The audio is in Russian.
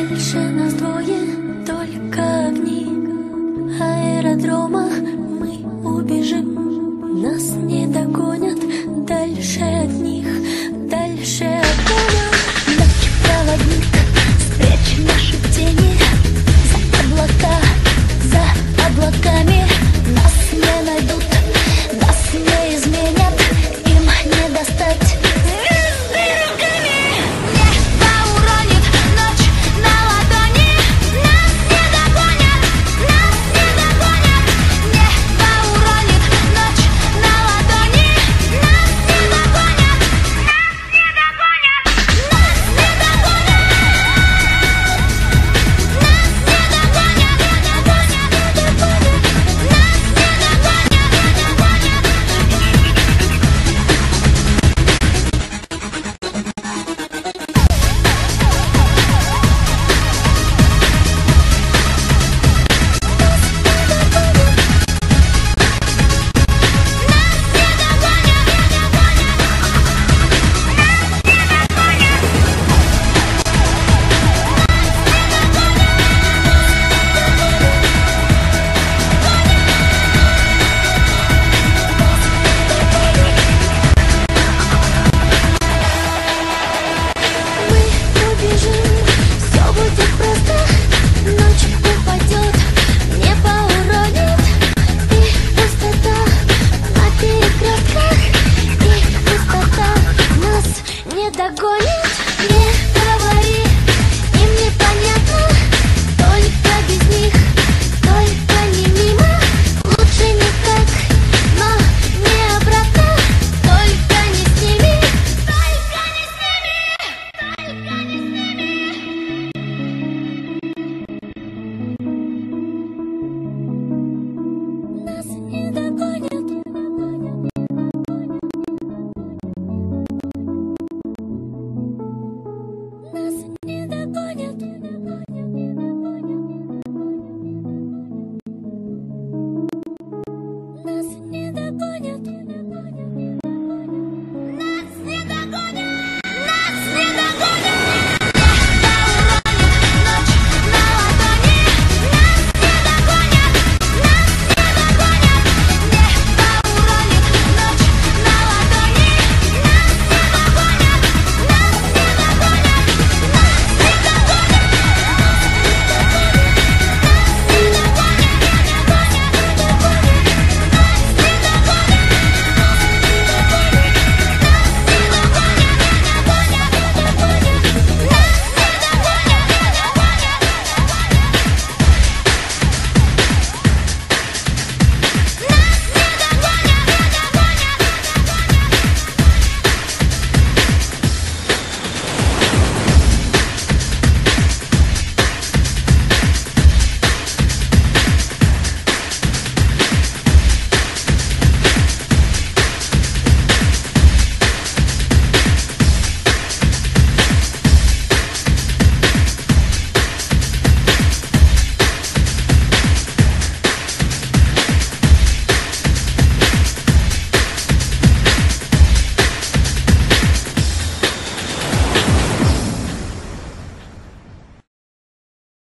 Дальше нас двое, только огни аэродрома. Мы убежим, нас не догонят. Дальше от них, дальше от поля. Ночь проводник, спрячь наши тени за облаками. Нас не найдут, нас не изменят, им не достать. Догонит, не говори, им непонятно, только без них, только не мимо, лучше никак, но не обратно, только не с ними, только не с ними, только не с ними. Нас не догонят. Нас не догонят.